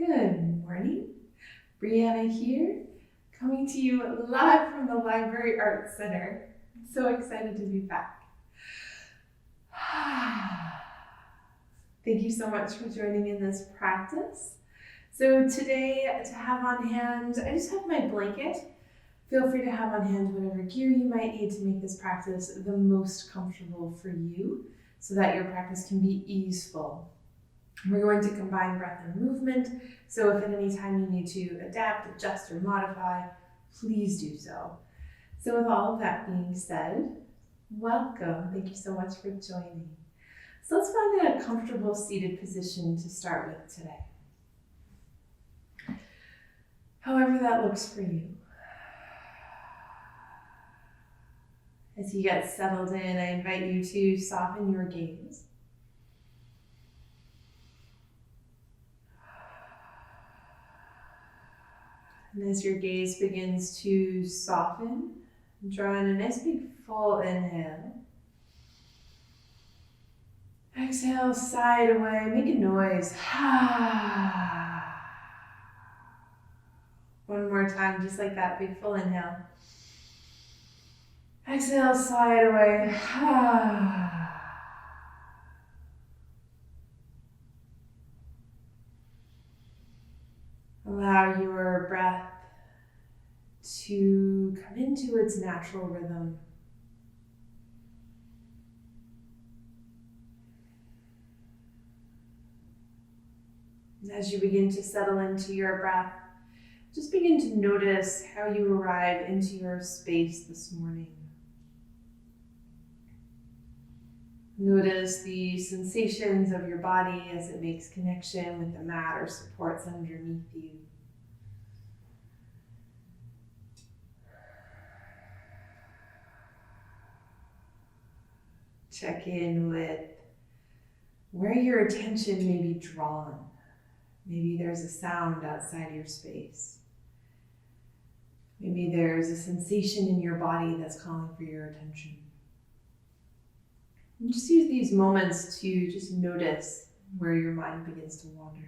Good morning. Brianna here, coming to you live from the Library Arts Center. I'm so excited to be back. Thank you so much for joining in this practice. So today, to have on hand, I just have my blanket. Feel free to have on hand whatever gear you might need to make this practice the most comfortable for you so that your practice can be easeful. We're going to combine breath and movement, so if at any time you need to adapt, adjust, or modify, please do so. So with all of that being said, welcome. Thank you so much for joining. So let's find a comfortable seated position to start with today. However that looks for you. As you get settled in, I invite you to soften your gaze. And as your gaze begins to soften, draw in a nice big full inhale. Exhale, sigh it away, make a noise. One more time, just like that, big full inhale. Exhale, sigh it away. Allow your breath to come into its natural rhythm. And as you begin to settle into your breath, just begin to notice how you arrive into your space this morning. Notice the sensations of your body as it makes connection with the mat or supports underneath you. Check in with where your attention may be drawn. Maybe there's a sound outside your space. Maybe there's a sensation in your body that's calling for your attention. And just use these moments to just notice where your mind begins to wander.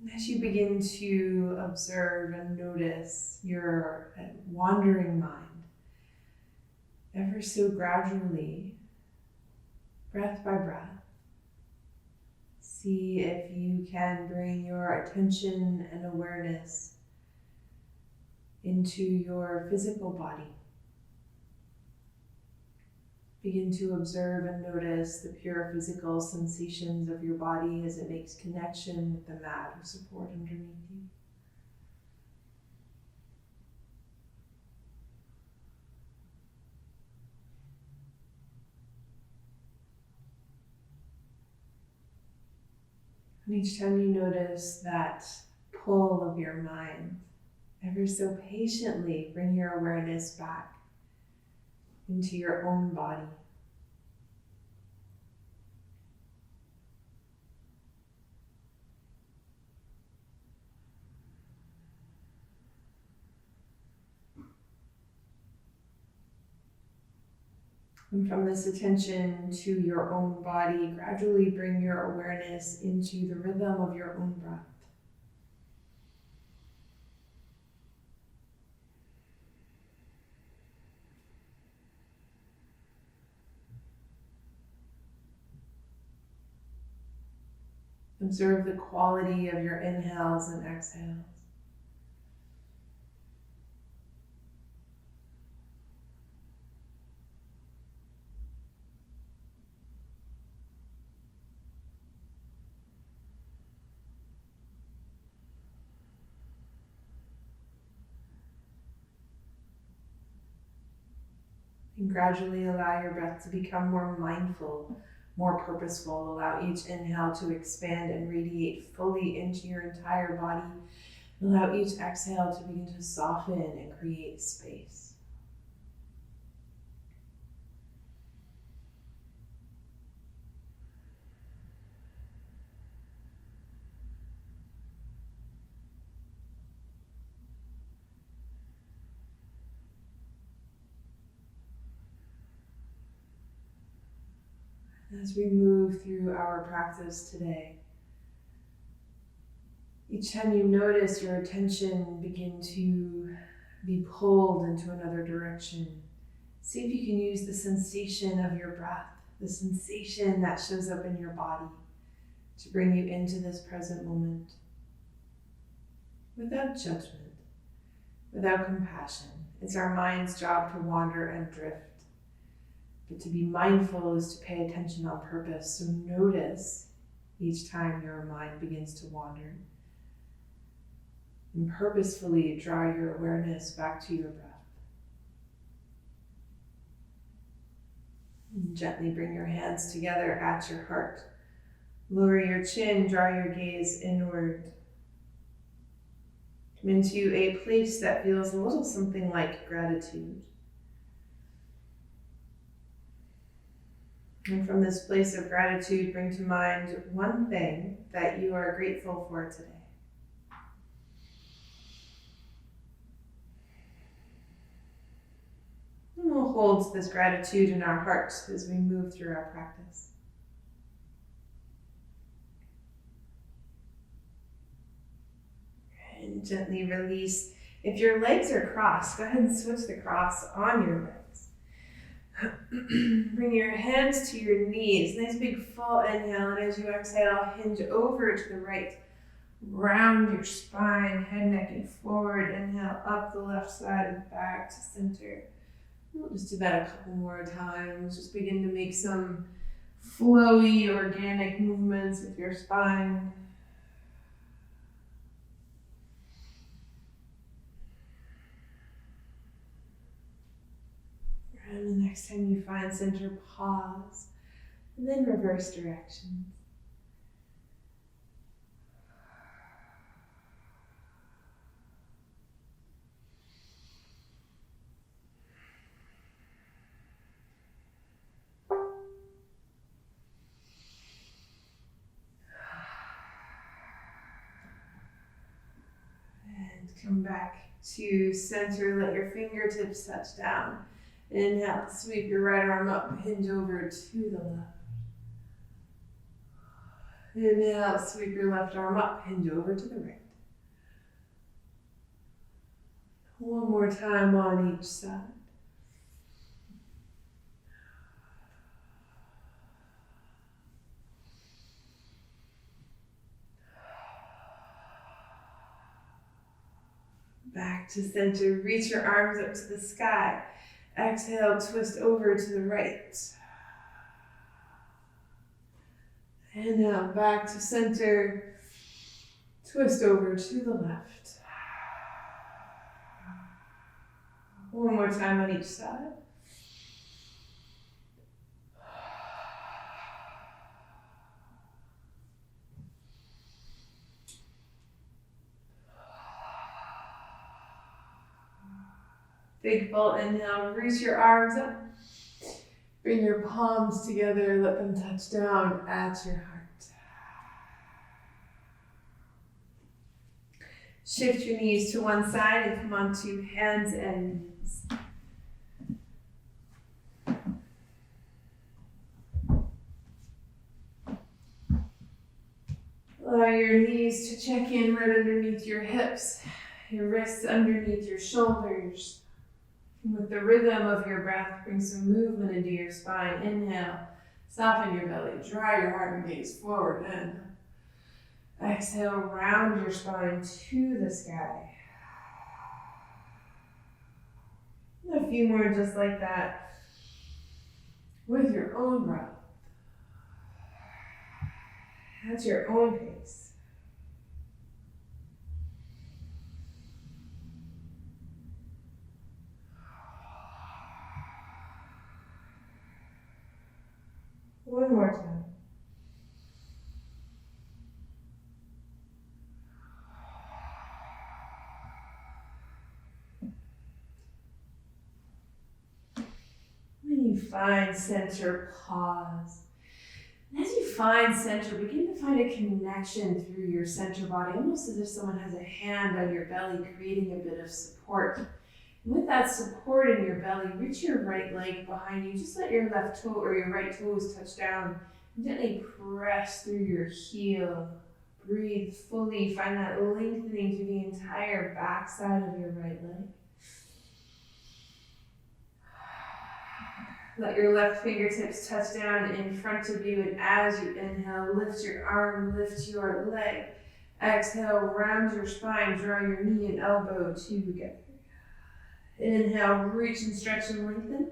And as you begin to observe and notice your wandering mind, ever so gradually, breath by breath, see if you can bring your attention and awareness into your physical body. Begin to observe and notice the pure physical sensations of your body as it makes connection with the mat or support underneath you. And each time you notice that pull of your mind, ever so patiently bring your awareness back into your own body. And from this attention to your own body, gradually bring your awareness into the rhythm of your own breath. Observe the quality of your inhales and exhales. And gradually allow your breath to become more mindful, more purposeful. Allow each inhale to expand and radiate fully into your entire body. Allow each exhale to begin to soften and create space. as we move through our practice today. Each time you notice your attention begin to be pulled into another direction, see if you can use the sensation of your breath, the sensation that shows up in your body, to bring you into this present moment without judgment, without compassion. It's our mind's job to wander and drift. But to be mindful is to pay attention on purpose. So notice each time your mind begins to wander. And purposefully draw your awareness back to your breath. And gently bring your hands together at your heart. Lower your chin, draw your gaze inward. Come into a place that feels a little something like gratitude. And from this place of gratitude, bring to mind one thing that you are grateful for today. And we'll hold this gratitude in our hearts as we move through our practice. And gently release. If your legs are crossed, go ahead and switch the cross on your legs. Bring your hands to your knees. Nice big full inhale, and as you exhale, hinge over to the right. Round your spine, head, neck, and forward. Inhale up the left side and back to center. We'll just do that a couple more times. Just begin to make some flowy, organic movements with your spine. And the next time you find center, pause, and then reverse directions. And come back to center, let your fingertips touch down. Inhale, sweep your right arm up, hinge over to the left. Inhale, sweep your left arm up, hinge over to the right. One more time on each side. Back to center, reach your arms up to the sky. Exhale, twist over to the right. Inhale, back to center. Twist over to the left. One more time on each side. Big full inhale, reach your arms up. Bring your palms together, let them touch down at your heart. Shift your knees to one side and come onto hands and knees. Allow your knees to check in right underneath your hips, your wrists underneath your shoulders. And with the rhythm of your breath, bring some movement into your spine. Inhale, soften your belly, draw your heart and gaze forward. And exhale, round your spine to the sky. And a few more just like that with your own breath. At your own pace. One more time. When you find center, pause. And as you find center, begin to find a connection through your center body, almost as if someone has a hand on your belly, creating a bit of support. With that support in your belly, reach your right leg behind you. Just let your left toe or your right toes touch down. Gently press through your heel. Breathe fully. Find that lengthening through the entire back side of your right leg. Let your left fingertips touch down in front of you, and as you inhale, lift your arm, lift your leg. Exhale, round your spine, draw your knee and elbow together. Inhale, reach and stretch and lengthen.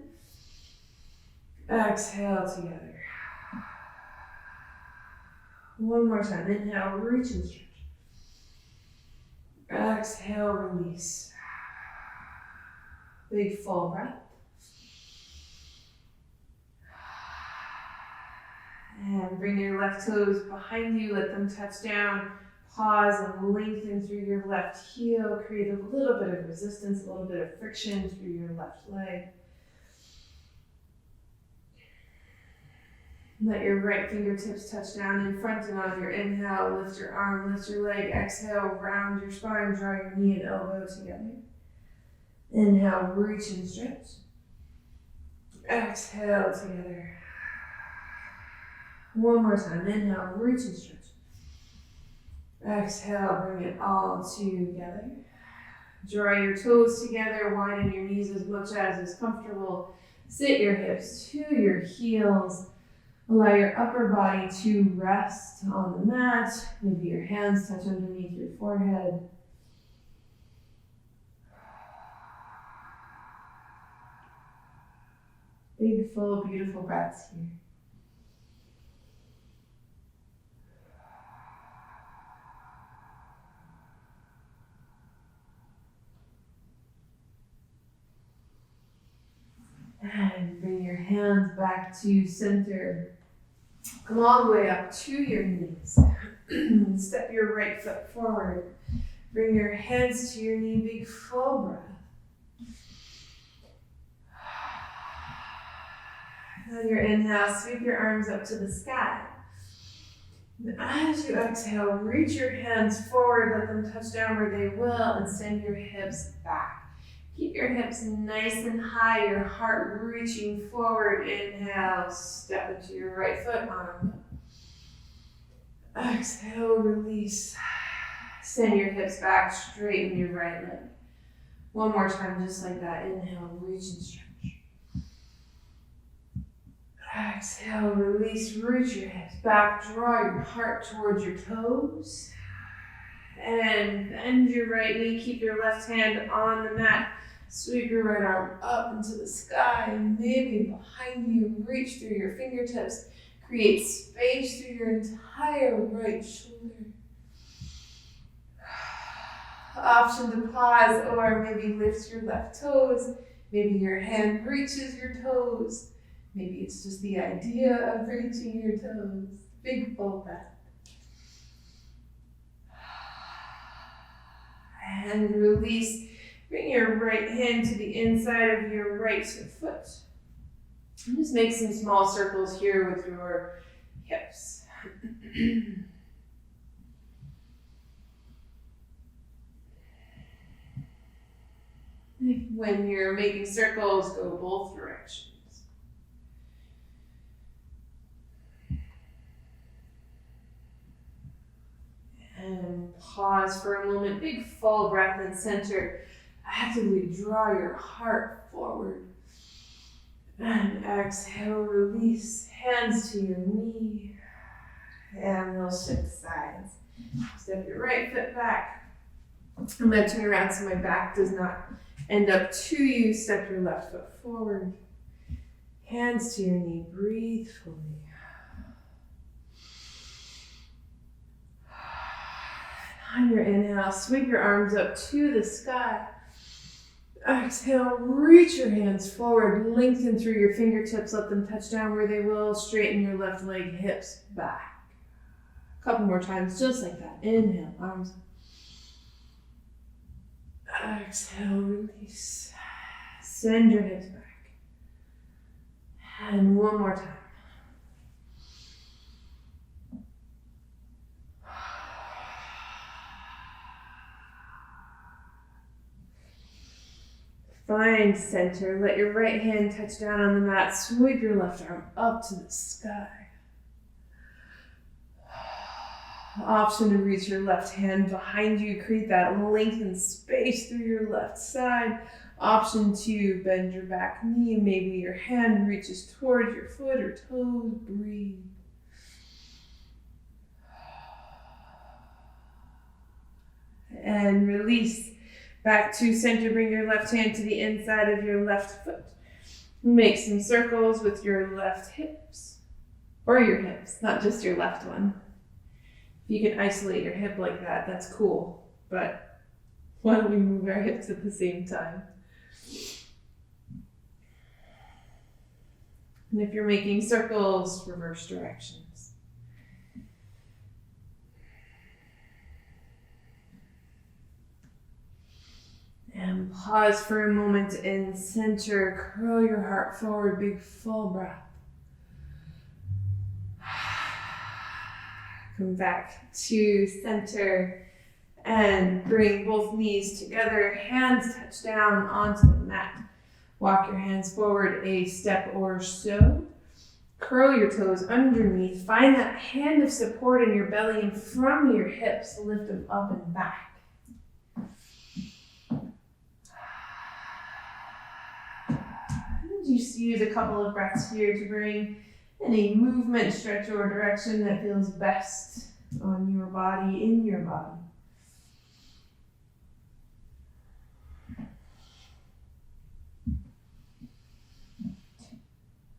Exhale together. One more time. Inhale, reach and stretch. Exhale, release. Big full breath. And bring your left toes behind you. Let them touch down. Pause and lengthen through your left heel. Create a little bit of resistance, a little bit of friction through your left leg. Let your right fingertips touch down in front, and on your inhale, lift your arm, lift your leg. Exhale, round your spine, draw your knee and elbow together. Inhale, reach and stretch. Exhale together. One more time. Inhale, reach and stretch. Exhale, bring it all together. Draw your toes together, widen your knees as much as is comfortable. Sit your hips to your heels. Allow your upper body to rest on the mat. Maybe your hands touch underneath your forehead. Big, full, beautiful breaths here. And bring your hands back to center. Come all the way up to your knees. Step your right foot forward. Bring your hands to your knee. Big full breath. On your inhale, sweep your arms up to the sky. And as you exhale, reach your hands forward. Let them touch down where they will, and send your hips back. Keep your hips nice and high, your heart reaching forward. Inhale, step into your right foot, arm up. Exhale, release. Send your hips back, straighten your right leg. One more time, just like that. Inhale, reach and stretch. Exhale, release, reach your hips back, draw your heart towards your toes. And bend your right knee, keep your left hand on the mat. Sweep your right arm up into the sky, maybe behind you. Reach through your fingertips. Create space through your entire right shoulder. Option to pause, or maybe lift your left toes. Maybe your hand reaches your toes. Maybe it's just the idea of reaching your toes. Big full breath. And release. Bring your right hand to the inside of your right foot. And just make some small circles here with your hips. When you're making circles, go both directions. And pause for a moment. Big full breath in center. Actively draw your heart forward. And exhale, release. Hands to your knee. And we'll shift sides. Step your right foot back. I'm going to turn around so my back does not end up to you. Step your left foot forward. Hands to your knee. Breathe fully. On your inhale, sweep your arms up to the sky. Exhale, reach your hands forward, lengthen through your fingertips, let them touch down where they will, straighten your left leg, hips back. A couple more times, just like that. Inhale, arms up. Exhale, release. Send your hips back. And one more time. Find center. Let your right hand touch down on the mat. Sweep your left arm up to the sky. Option to reach your left hand behind you. Create that lengthened space through your left side. Option to bend your back knee. Maybe your hand reaches towards your foot or toes. Breathe. And release. Back to center. Bring your left hand to the inside of your left foot. Make some circles with your left hips. Or your hips, not just your left one. If you can isolate your hip like that, that's cool. But why don't we move our hips at the same time? And if you're making circles, reverse directions. And pause for a moment in center. Curl your heart forward, big full breath. Come back to center and bring both knees together. Hands touch down onto the mat. Walk your hands forward a step or so. Curl your toes underneath. Find that hand of support in your belly, and from your hips, lift them up and back. And just use a couple of breaths here to bring any movement, stretch, or direction that feels best on your body, in your body.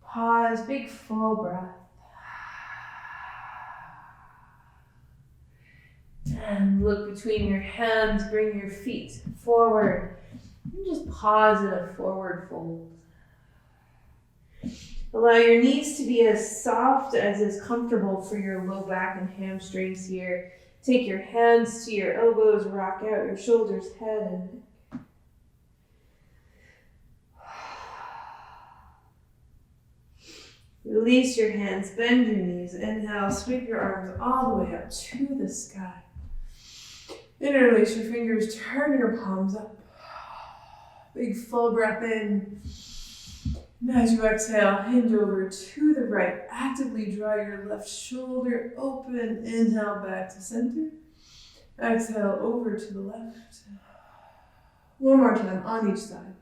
Pause, big full breath. And look between your hands, bring your feet forward. And just pause in a forward fold. Allow your knees to be as soft as is comfortable for your low back and hamstrings here. Take your hands to your elbows, rock out your shoulders, head, and neck. Release your hands, bend your knees. Inhale, sweep your arms all the way up to the sky. Interlace your fingers, turn your palms up. Big full breath in. And as you exhale, hinge over to the right. Actively draw your left shoulder open. Inhale back to center. Exhale over to the left. One more time on each side.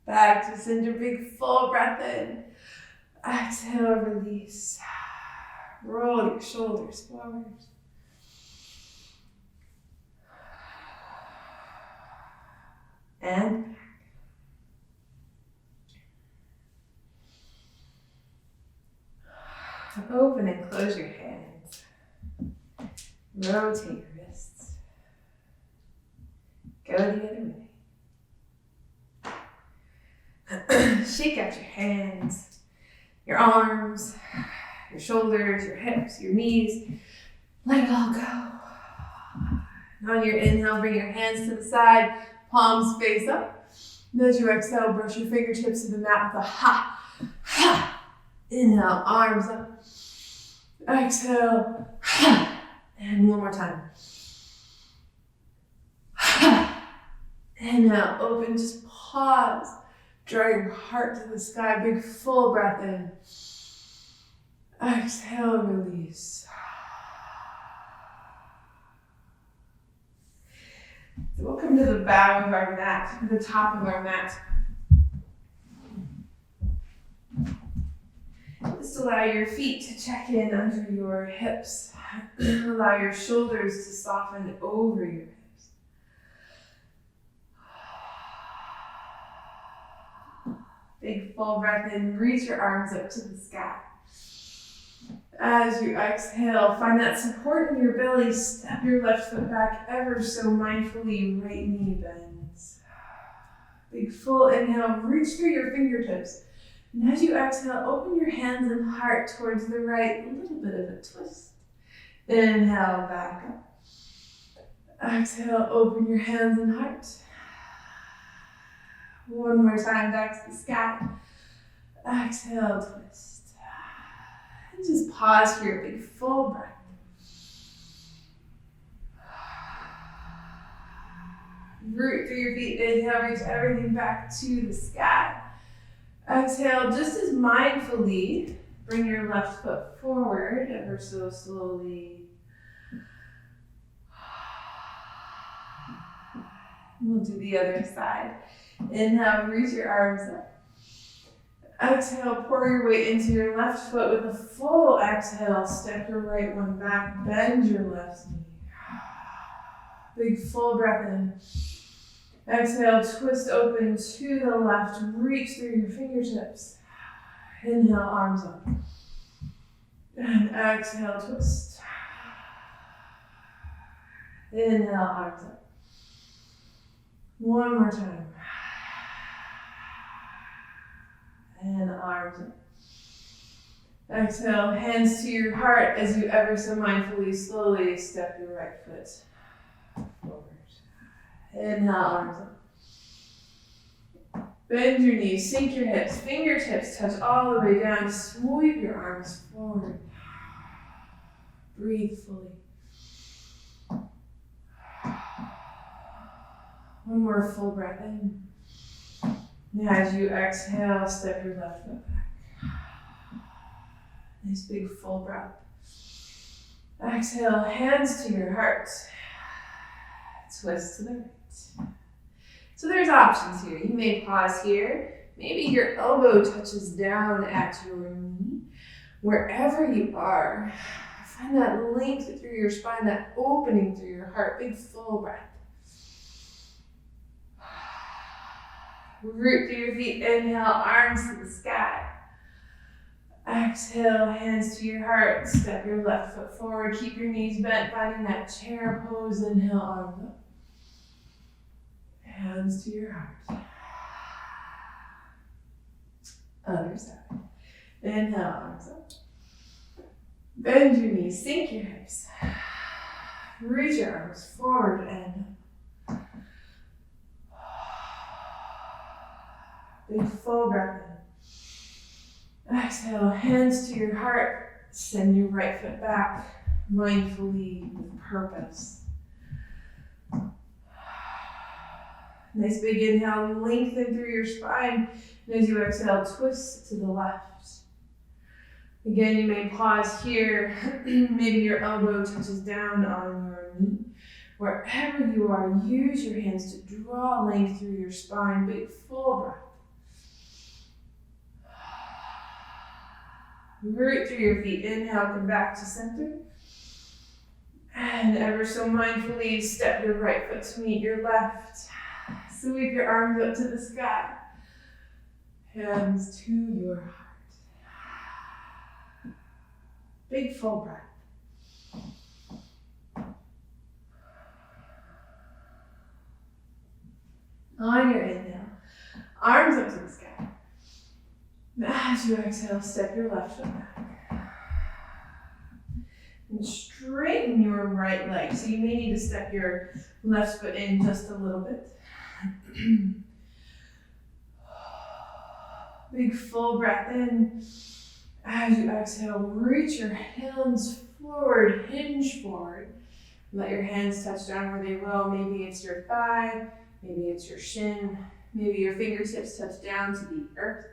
Back to center, big full breath in. Exhale, release. Roll your shoulders forward. And back. Open and close your hands. Rotate your wrists. Go the other way. Shake out your hands, your arms, your shoulders, your hips, your knees. Let it all go. And on your inhale, bring your hands to the side, palms face up. And as you exhale, brush your fingertips to the mat with a ha, ha. Inhale, arms up. Exhale, ha. And one more time. Ha. Inhale, open, just pause. Draw your heart to the sky, big full breath in. Exhale, release. So we'll come to the bow of our mat, to the top of our mat. Just allow your feet to check in under your hips. Allow your shoulders to soften over your hips. Big full breath in, reach your arms up to the sky. As you exhale, find that support in your belly. Step your left foot back ever so mindfully. Right knee bends. Big full inhale, reach through your fingertips. And as you exhale, open your hands and heart towards the right. A little bit of a twist. Inhale, back up. Exhale, open your hands and heart. One more time, back to the sky. Exhale, twist. And just pause for your big full breath. Root through your feet. Inhale, reach everything back to the sky. Exhale, just as mindfully, bring your left foot forward ever so slowly. We'll do the other side. Inhale, reach your arms up. Exhale, pour your weight into your left foot with a full exhale. Step your right one back, bend your left knee. Big full breath in. Exhale, twist open to the left, reach through your fingertips. Inhale, arms up. And exhale, twist. Inhale, arms up. One more time. And arms up. Exhale, hands to your heart as you ever so mindfully, slowly step your right foot forward. Inhale, arms up. Bend your knees, sink your hips, fingertips touch all the way down. Sweep your arms forward. Breathe fully. One more full breath in. Now as you exhale, step your left foot back. Nice big full breath. Exhale, hands to your heart. Twist to the right. So there's options here. You may pause here. Maybe your elbow touches down at your knee. Wherever you are, find that length through your spine, that opening through your heart. Big full breath. Root through your feet. Inhale, arms to the sky. Exhale, hands to your heart. Step your left foot forward. Keep your knees bent, finding that chair pose. Inhale, arms up. Hands to your heart. Other side. Inhale, arms up. Bend your knees, sink your hips. Reach your arms forward and up. Big full breath in. Exhale, hands to your heart. Send your right foot back, mindfully, with purpose. Nice big inhale, lengthen through your spine. And as you exhale, twist to the left. Again, you may pause here. Maybe your elbow touches down on your knee. Wherever you are, use your hands to draw length through your spine. Big full breath. Root through your feet. Inhale, come back to center. And ever so mindfully, step your right foot to meet your left. Sweep your arms up to the sky. Hands to your heart. Big full breath. On your inhale, arms up to the sky. As you exhale, step your left foot back. And straighten your right leg. So you may need to step your left foot in just a little bit. Big full breath in. As you exhale, reach your hands forward, hinge forward. Let your hands touch down where they will. Maybe it's your thigh, maybe it's your shin, maybe your fingertips touch down to the earth.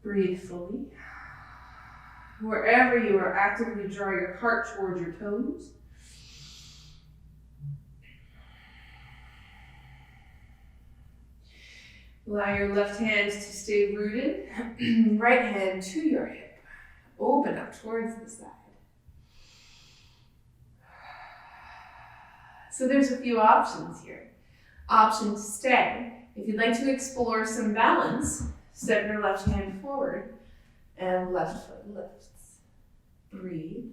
Breathe fully. Wherever you are, actively draw your heart towards your toes. Allow your left hand to stay rooted. Right hand to your hip. Open up towards the side. So there's a few options here. Option to stay. If you'd like to explore some balance, step your left hand forward and left foot lifts. Breathe.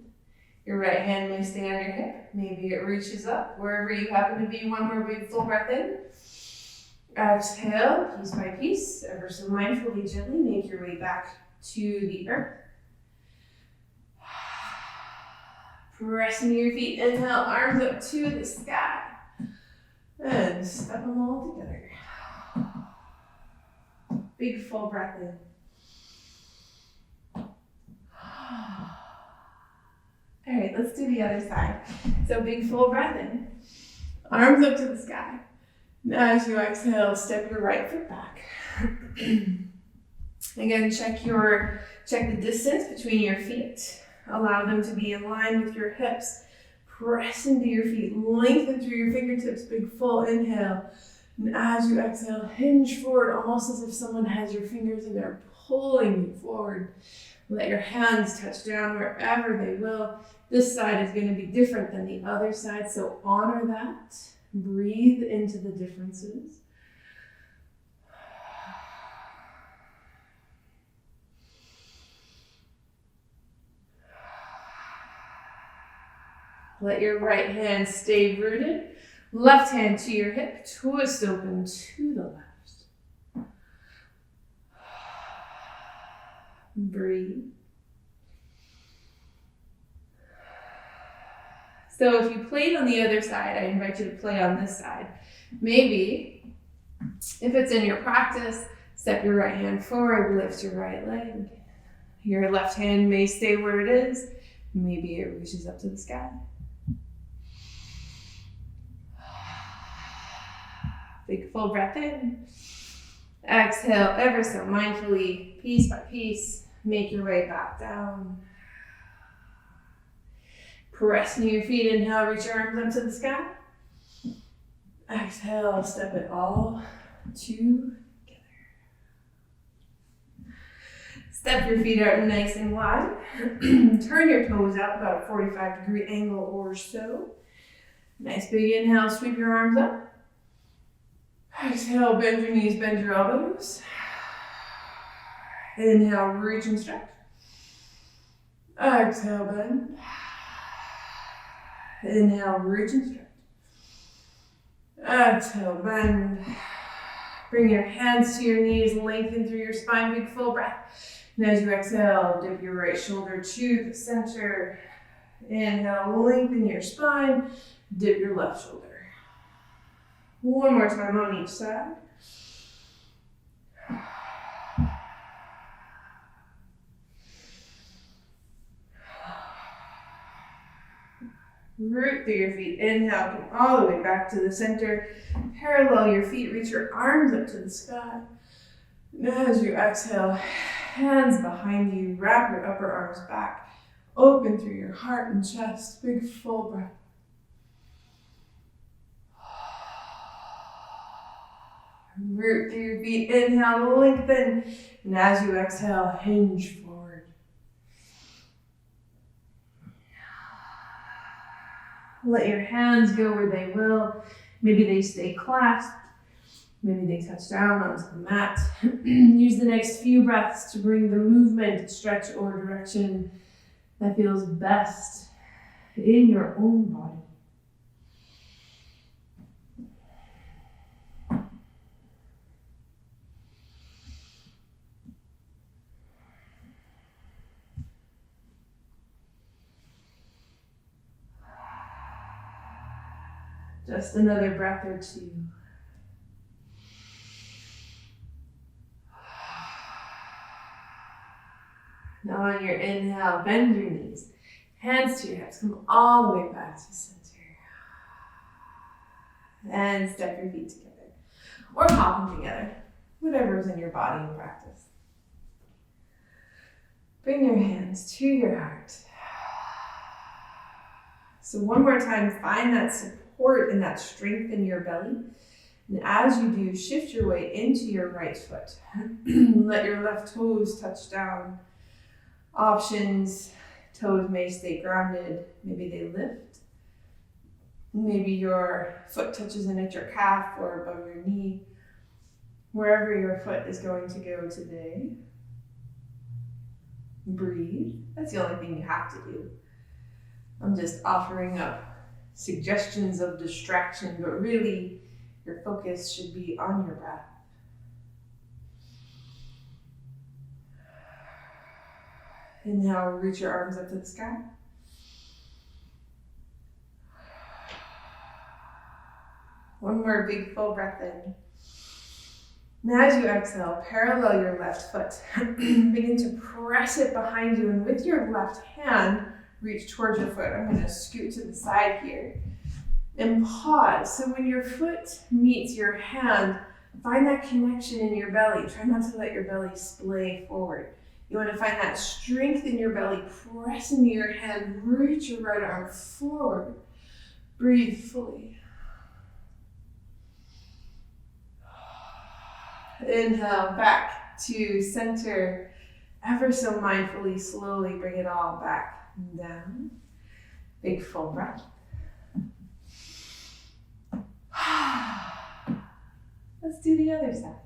Your right hand may stay on your hip. Maybe it reaches up wherever you happen to be. One more big full breath in. Exhale, piece by piece, ever so mindfully, gently make your way back to the earth. Pressing your feet, inhale, arms up to the sky. And step them all together. Big full breath in. Okay, let's do the other side. So big full breath in. Arms up to the sky. Now as you exhale, step your right foot back. Again, check the distance between your feet. Allow them to be in line with your hips. Press into your feet. Lengthen through your fingertips. Big full inhale. And as you exhale, hinge forward almost as if someone has your fingers and they're pulling you forward. Let your hands touch down wherever they will. This side is going to be different than the other side, so honor that. Breathe into the differences. Let your right hand stay rooted. Left hand to your hip, twist open to the left. Breathe. So if you played on the other side, I invite you to play on this side. Maybe, if it's in your practice, step your right hand forward, lift your right leg. Your left hand may stay where it is. Maybe it reaches up to the sky. Big full breath in. Exhale ever so mindfully, piece by piece. Make your way back down. Press into your feet. Inhale, reach your arms up to the sky. Exhale, step it all together. Step your feet out nice and wide. Turn your toes out about a 45-degree angle or so. Nice big inhale, sweep your arms up. Exhale, bend your knees, bend your elbows. Inhale, reach and stretch. Exhale, bend. Inhale, reach and stretch. Exhale, bend. Bring your hands to your knees, lengthen through your spine, big full breath. And as you exhale, dip your right shoulder to the center. Inhale, lengthen your spine, dip your left shoulder. One more time on each side. Root through your feet. Inhale, come all the way back to the center. Parallel your feet, reach your arms up to the sky. And as you exhale, hands behind you, wrap your upper arms back. Open through your heart and chest. Big full breath. Root through your feet. Inhale, lengthen. And as you exhale, hinge forward. Let your hands go where they will. Maybe they stay clasped. Maybe they touch down onto the mat. Use the next few breaths to bring the movement, stretch, or direction that feels best in your own body. Just another breath or two. Now on your inhale, bend your knees. Hands to your hips. Come all the way back to center. And step your feet together. Or hop them together. Whatever is in your body in practice. Bring your hands to your heart. So one more time, find that support and that strength in your belly. And as you do, shift your way into your right foot. Let your left toes touch down. Options, toes may stay grounded. Maybe they lift. Maybe your foot touches in at your calf or above your knee. Wherever your foot is going to go today. Breathe. That's the only thing you have to do. I'm just offering up suggestions of distraction, but really your focus should be on your breath. Inhale, reach your arms up to the sky. One more big full breath in. Now as you exhale, parallel your left foot. Begin to press it behind you, and with your left hand, reach towards your foot. I'm going to scoot to the side here and pause. So when your foot meets your hand, find that connection in your belly. Try not to let your belly splay forward. You want to find that strength in your belly. Press into your hand. Reach your right arm forward. Breathe fully. Inhale back to center. Ever so mindfully, slowly bring it all back and down. Big full breath. Let's do the other side.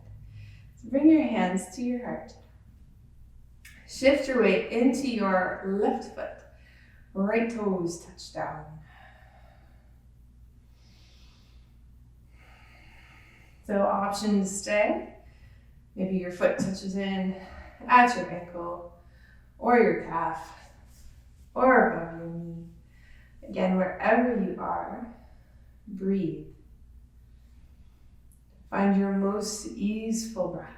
So bring your hands to your heart. Shift your weight into your left foot. Right toes touch down. So options stay. Maybe your foot touches in at your ankle or your calf or above your knee. Again, wherever you are, breathe. Find your most easeful breath.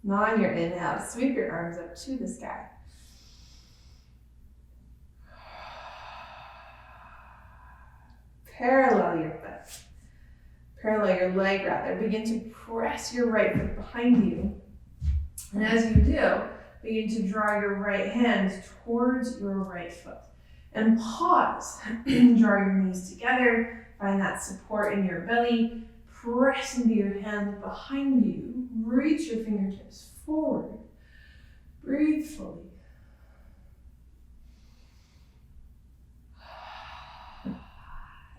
Now on your inhale, sweep your arms up to the sky. Parallel your foot. Parallel your leg rather. Begin to press your right foot behind you. And as you do, begin to draw your right hand towards your right foot. And pause. Draw your knees together. Find that support in your belly. Press into your hands behind you. Reach your fingertips forward. Breathe fully.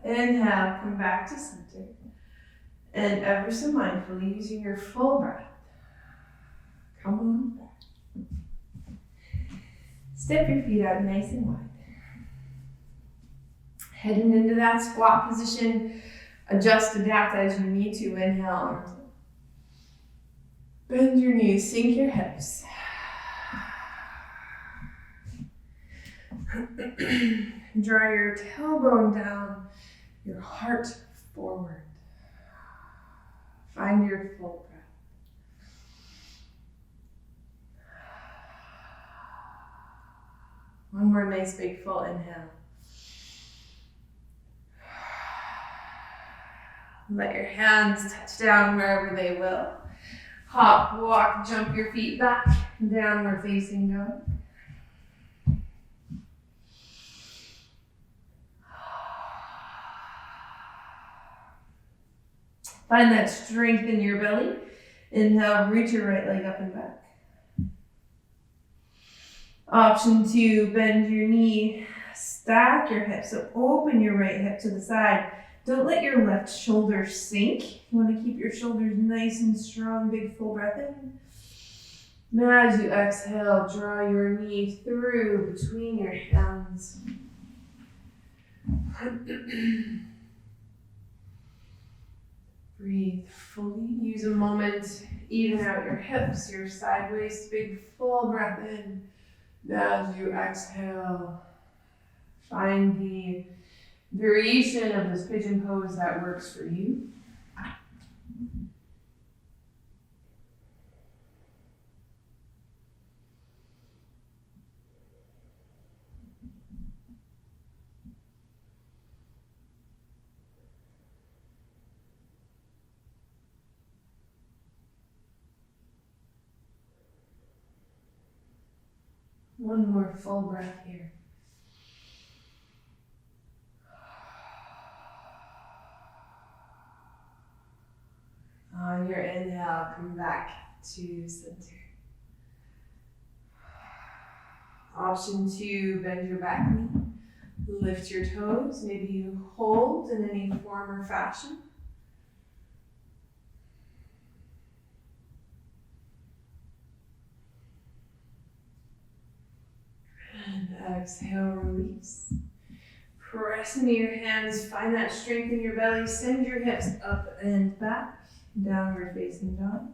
Inhale, come back to center. And ever so mindfully, using your full breath, come on back. Step your feet out nice and wide. Heading into that squat position. Adjust, adapt as you need to. Inhale, arms up. Bend your knees, sink your hips. Draw your tailbone down, your heart forward. Find your full breath. One more nice big full inhale. Let your hands touch down wherever they will. Hop, walk, jump your feet back, downward facing dog. Find that strength in your belly. Inhale, reach your right leg up and back. Option 2, bend your knee, stack your hips. So open your right hip to the side. Don't let your left shoulder sink. You want to keep your shoulders nice and strong. Big full breath in. Now as you exhale, draw your knee through between your hands. Breathe fully. Use a moment, even out your hips, your sideways, big full breath in. Now as you exhale, find the variation of this pigeon pose that works for you. One more full breath here. On your inhale, come back to center. Option 2, bend your back knee. Lift your toes. Maybe you hold in any form or fashion. And exhale, release. Press into your hands. Find that strength in your belly. Send your hips up and back. Downward facing dog.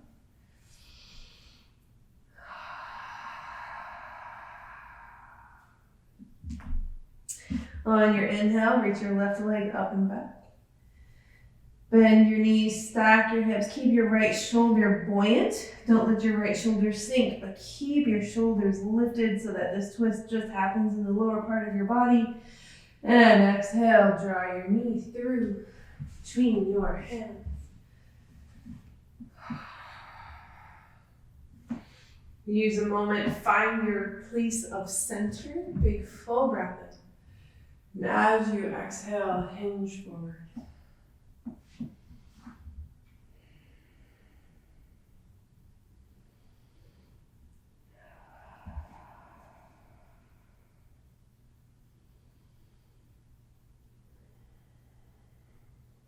On your inhale, reach your left leg up and back. Bend your knees, stack your hips, keep your right shoulder buoyant. Don't let your right shoulder sink, but keep your shoulders lifted so that this twist just happens in the lower part of your body. And exhale, draw your knees through between your hands. Use a moment, find your place of center, big full breath in. And as you exhale, hinge forward.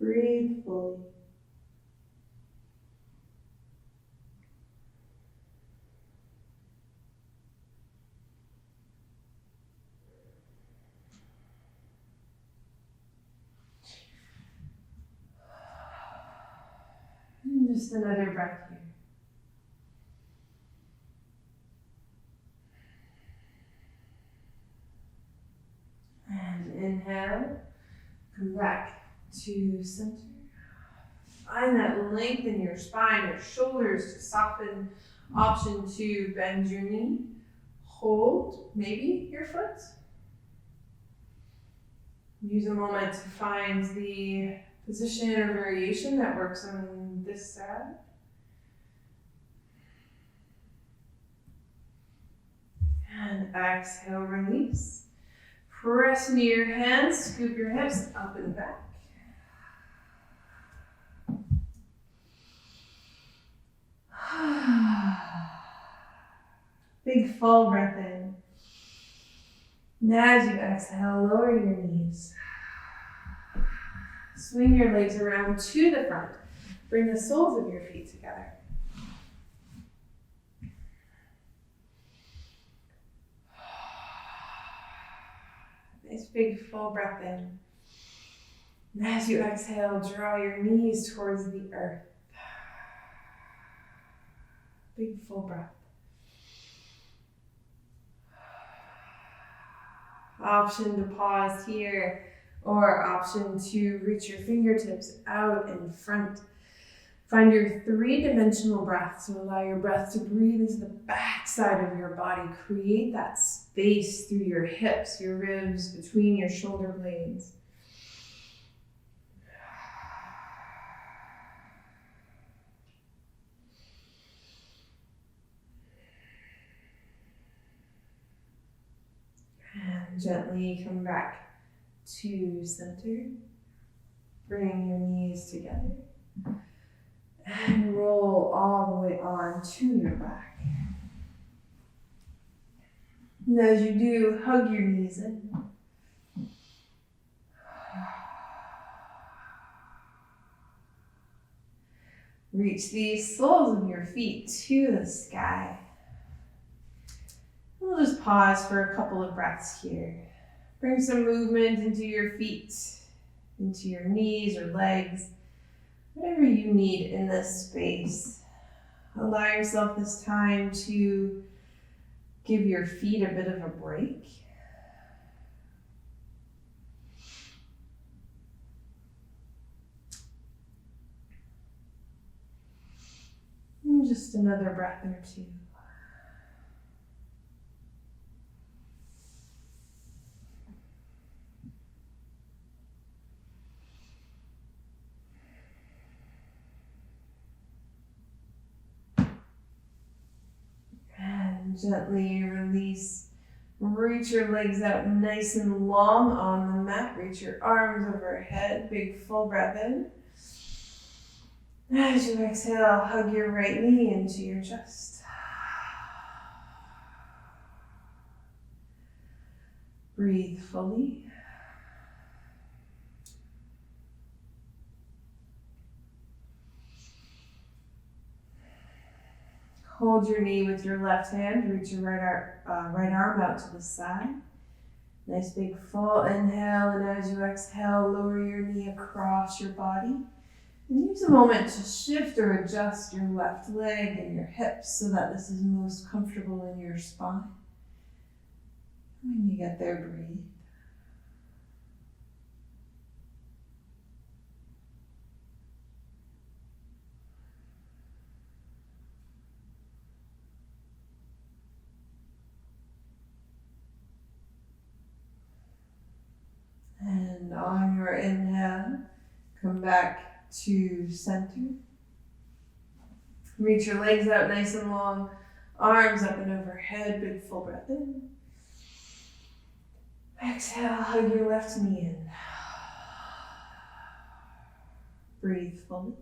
Breathe fully. And just another breath here. And inhale, come back to center. Find that length in your spine, your shoulders to soften. Option to bend your knee. Hold, maybe your foot. Use a moment to find the position or variation that works on this side. And exhale, release. Press into your hands, scoop your hips up and back. Big full breath in. And as you exhale, lower your knees. Swing your legs around to the front. Bring the soles of your feet together. Nice big full breath in. And as you exhale, draw your knees towards the earth. Big full breath. Option to pause here, or option to reach your fingertips out in front. Find your three-dimensional breath, so allow your breath to breathe into the back side of your body. Create that space through your hips, your ribs, between your shoulder blades. And gently come back to center. Bring your knees together. And roll all the way on to your back. And as you do, hug your knees in. Reach the soles of your feet to the sky. We'll just pause for a couple of breaths here. Bring some movement into your feet, into your knees or legs, whatever you need in this space. Allow yourself this time to give your feet a bit of a break. And just another breath or two. Gently release. Reach your legs out nice and long on the mat. Reach your arms overhead. Big full breath in. As you exhale, hug your right knee into your chest. Breathe fully. Hold your knee with your left hand. Reach your right arm out to the side. Nice big full inhale, and as you exhale, lower your knee across your body. And use a moment to shift or adjust your left leg and your hips so that this is most comfortable in your spine. When you get there, breathe. back to center. Reach your legs out nice and long, arms up and overhead, big full breath in. Exhale, hug your left knee in. Breathe fully.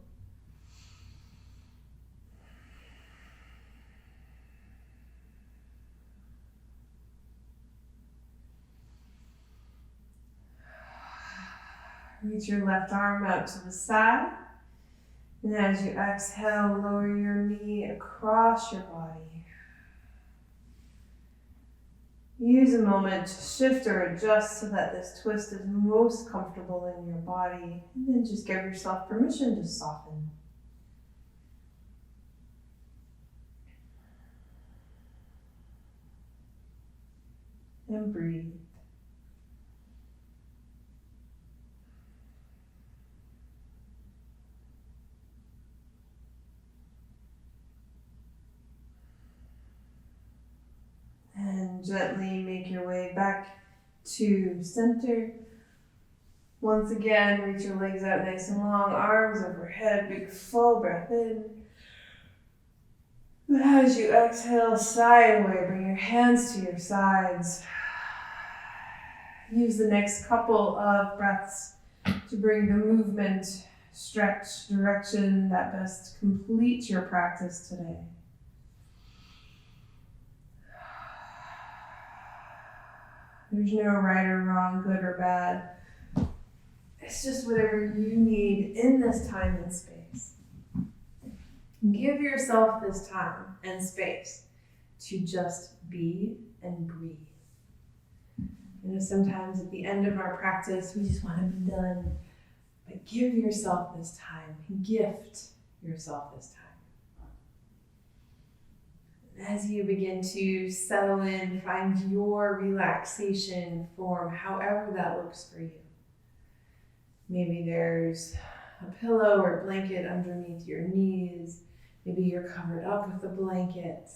Reach your left arm out to the side. And as you exhale, lower your knee across your body. Use a moment to shift or adjust so that this twist is most comfortable in your body. And then just give yourself permission to soften. And breathe. And gently make your way back to center. Once again, reach your legs out nice and long, arms overhead, big full breath in. And as you exhale, sigh away, bring your hands to your sides. Use the next couple of breaths to bring the movement, stretch, direction that best completes your practice today. There's no right or wrong, good or bad. It's just whatever you need in this time and space. Give yourself this time and space to just be and breathe. You know, sometimes at the end of our practice, we just want to be done. But give yourself this time. Gift yourself this time. As you begin to settle in, find your relaxation form, however that looks for you. Maybe there's a pillow or blanket underneath your knees. Maybe you're covered up with a blanket.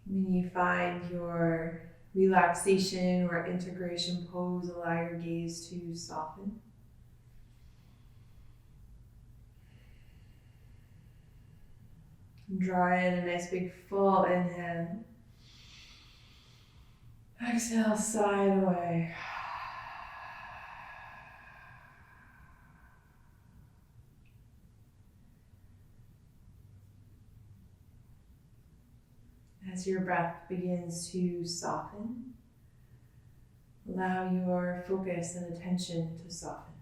When you find your relaxation or integration pose, allow your gaze to soften. Draw in a nice big full inhale. Exhale, sigh it away. As your breath begins to soften, allow your focus and attention to soften.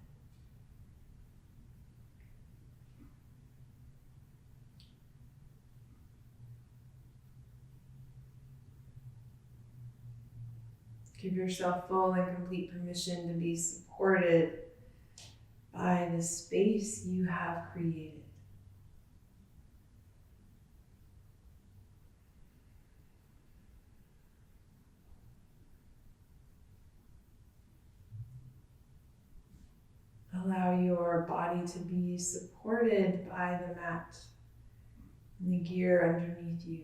Give yourself full and complete permission to be supported by the space you have created. Allow your body to be supported by the mat and the gear underneath you.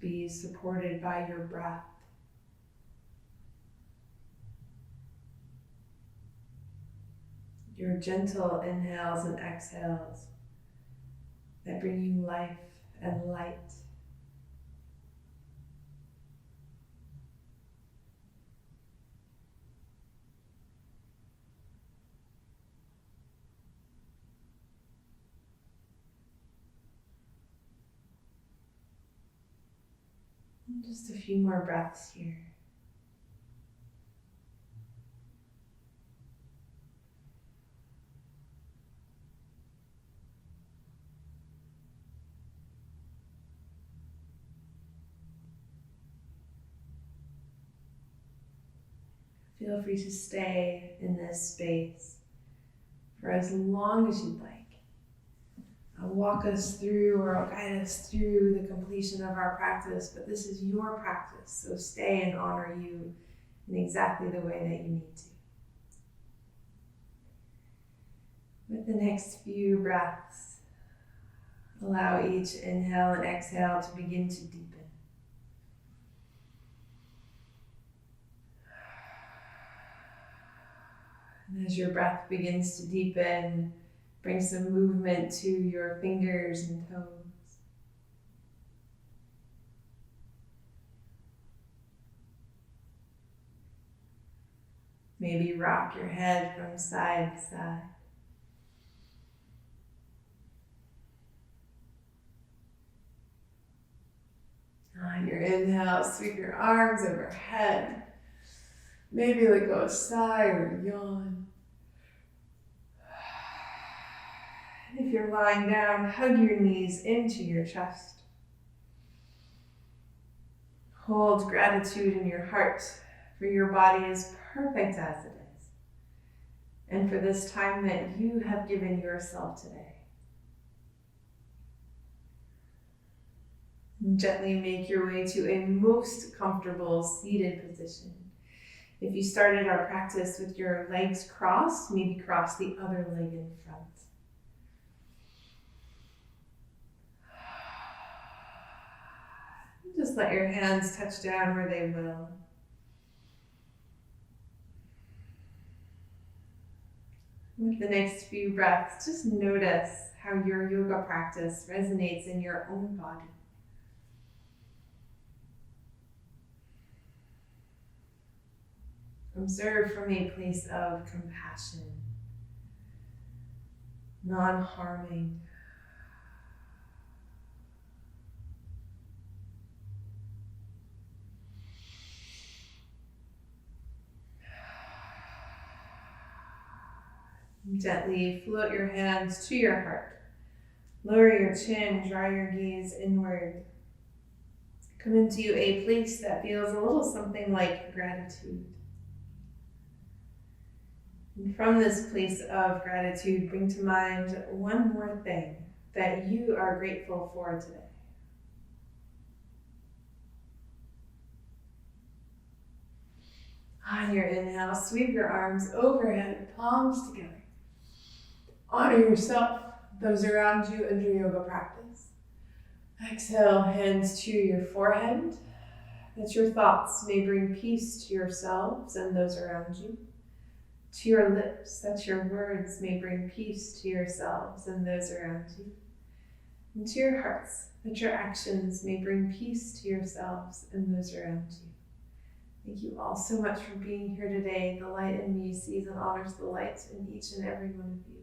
Be supported by your breath. Your gentle inhales and exhales that bring you life and light. Just a few more breaths here. Feel free to stay in this space for as long as you'd like. I'll walk us through or I'll guide us through the completion of our practice, but this is your practice, so stay and honor you in exactly the way that you need to. With the next few breaths, allow each inhale and exhale to begin to deepen. And as your breath begins to deepen, bring some movement to your fingers and toes. Maybe rock your head from side to side. On your inhale, sweep your arms overhead. Maybe let go a sigh or yawn. And if you're lying down, hug your knees into your chest. Hold gratitude in your heart, for your body is perfect as it is, and for this time that you have given yourself today. And gently make your way to a most comfortable seated position. If you started our practice with your legs crossed, maybe cross the other leg in front. Just let your hands touch down where they will. With the next few breaths, just notice how your yoga practice resonates in your own body. Observe from a place of compassion, non-harming. Gently float your hands to your heart. Lower your chin, draw your gaze inward. Come into a place that feels a little something like gratitude. And from this place of gratitude, bring to mind one more thing that you are grateful for today. On your inhale, sweep your arms overhead, palms together. Honor yourself, those around you, and your yoga practice. Exhale, hands to your forehead, that your thoughts may bring peace to yourselves and those around you. To your lips, that your words may bring peace to yourselves and those around you. And to your hearts, that your actions may bring peace to yourselves and those around you. Thank you all so much for being here today. The light in me sees and honors the light in each and every one of you.